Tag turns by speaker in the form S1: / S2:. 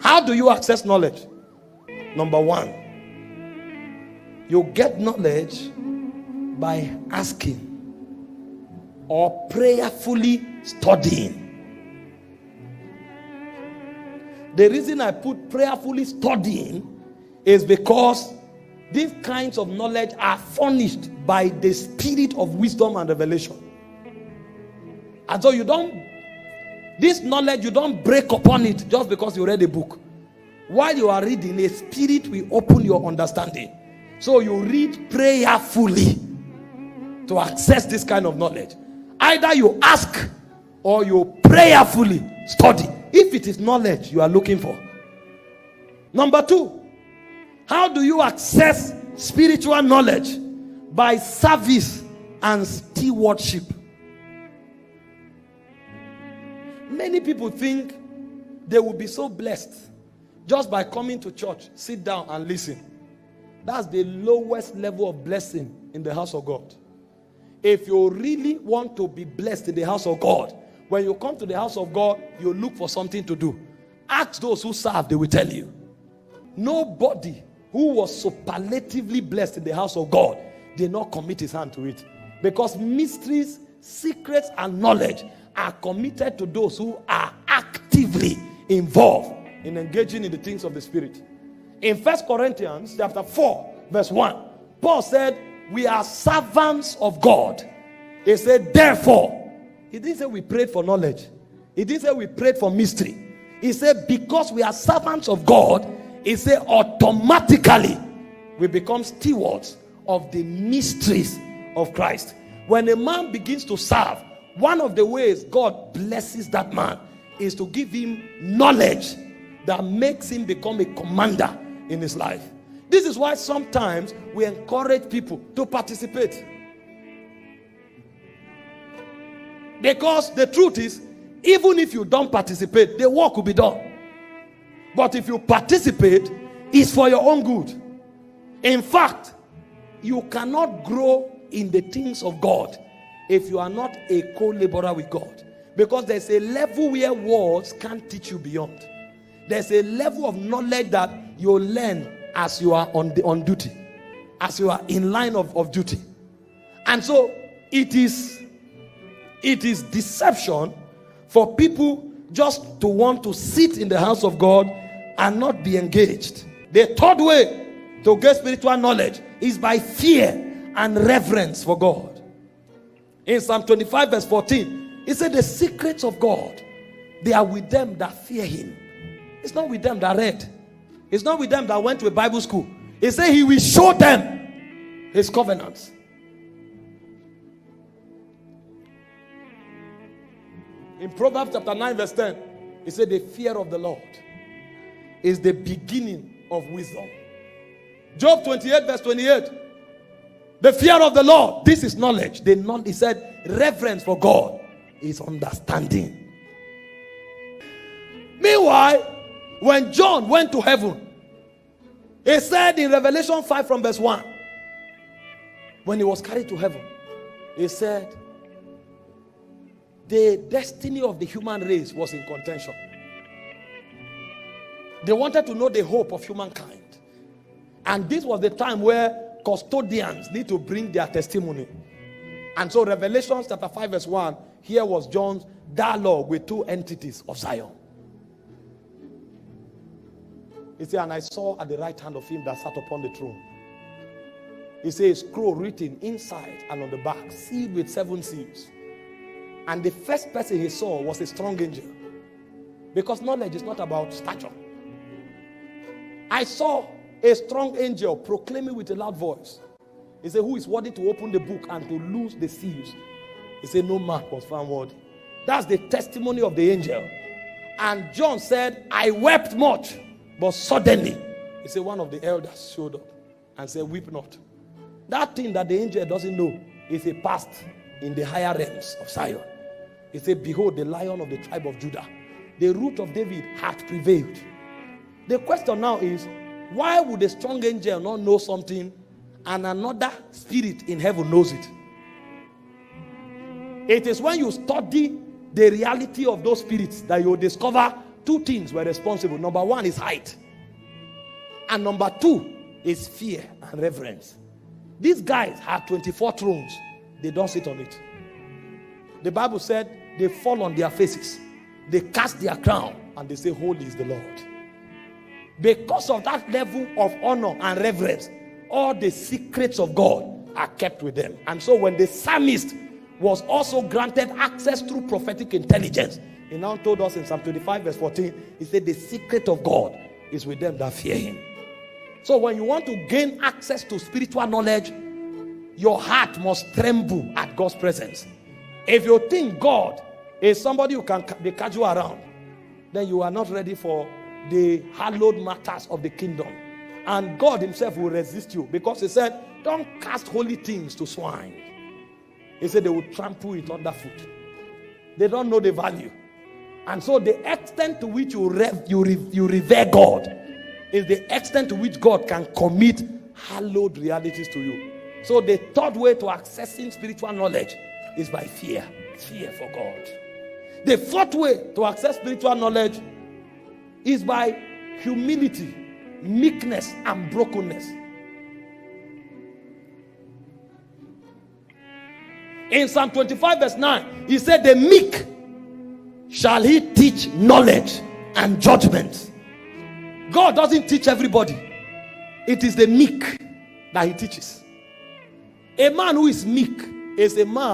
S1: How do you access knowledge? Number one, you get knowledge by asking or prayerfully studying. The reason I put prayerfully studying is because these kinds of knowledge are furnished by the spirit of wisdom and revelation. And so this knowledge, you don't break upon it just because you read a book. While you are reading, a spirit will open your understanding. So you read prayerfully to access this kind of knowledge. Either you ask or you prayerfully study, if it is knowledge you are looking for. Number two, how do you access spiritual knowledge? By service and stewardship. Many people think they will be so blessed just by coming to church, sit down and listen. That's the lowest level of blessing in the house of God. If you really want to be blessed in the house of God, when you come to the house of God, you look for something to do. Ask those who serve, they will tell you. Nobody who was superlatively blessed in the house of God did not commit his hand to it. Because mysteries, secrets, and knowledge are committed to those who are actively involved in engaging in the things of the Spirit. In 1 Corinthians chapter 4, verse 1, Paul said, we are servants of God. He said, therefore. He didn't say we prayed for knowledge. He didn't say we prayed for mystery. He said, because we are servants of God, he said, automatically we become stewards of the mysteries of Christ. When a man begins to serve, one of the ways God blesses that man is to give him knowledge that makes him become a commander in his life. This is why sometimes we encourage people to participate. Because the truth is, even if you don't participate, the work will be done. But if you participate, it's for your own good. In fact, you cannot grow in the things of God if you are not a co-laborer with God. Because there's a level where words can't teach you beyond. There's a level of knowledge that you learn as you are on duty, as you are in line of duty. And so it is deception for people just to want to sit in the house of God and not be engaged. The third way to get spiritual knowledge is by fear and reverence for God. In Psalm 25 verse 14, it said the secrets of God, they are with them that fear him. It's not with them that read. It's not with them that went to a Bible school. He said he will show them his covenants. In Proverbs chapter 9 verse 10, he said the fear of the Lord is the beginning of wisdom. Job 28 verse 28, the fear of the Lord, this is knowledge. He said reverence for God is understanding. Meanwhile, when John went to heaven, he said in Revelation 5 from verse 1, when he was carried to heaven, he said the destiny of the human race was in contention. They wanted to know the hope of humankind. And this was the time where custodians need to bring their testimony. And so Revelation chapter 5 verse 1, here was John's dialogue with two entities of Zion. He said, and I saw at the right hand of him that sat upon the throne. He said, a scroll written inside and on the back, sealed with 7 seals. And the first person he saw was a strong angel. Because knowledge is not about stature. I saw a strong angel proclaiming with a loud voice. He said, who is worthy to open the book and to loose the seals? He said, no man was found worthy. That's the testimony of the angel. And John said, I wept much. But suddenly, he said, one of the elders showed up and said, weep not. That thing that the angel doesn't know is a past in the higher realms of Zion. He said, behold, the Lion of the tribe of Judah, the root of David, hath prevailed. The question now is, why would a strong angel not know something and another spirit in heaven knows it? It is when you study the reality of those spirits that you will discover two things were responsible. Number one is height. And number two is fear and reverence. These guys had 24 thrones. They don't sit on it. The Bible said they fall on their faces. They cast their crown and they say, holy is the Lord. Because of that level of honor and reverence, all the secrets of God are kept with them. And so when the psalmist was also granted access through prophetic intelligence, he now told us in Psalm 25 verse 14, he said the secret of God is with them that fear him. So when you want to gain access to spiritual knowledge, your heart must tremble at God's presence. If you think God is somebody who can be casual around, then you are not ready for the hallowed matters of the kingdom. And God himself will resist you, because he said, don't cast holy things to swine. He said they will trample it underfoot. They don't know the value. And so the extent to which you revere God is the extent to which God can commit hallowed realities to you. So the third way to accessing spiritual knowledge is by fear. Fear for God. The fourth way to access spiritual knowledge is by humility, meekness, and brokenness. In Psalm 25 verse 9, he said, the meek shall he teach knowledge and judgment. God doesn't teach everybody. It is the meek that he teaches. A man who is meek is a man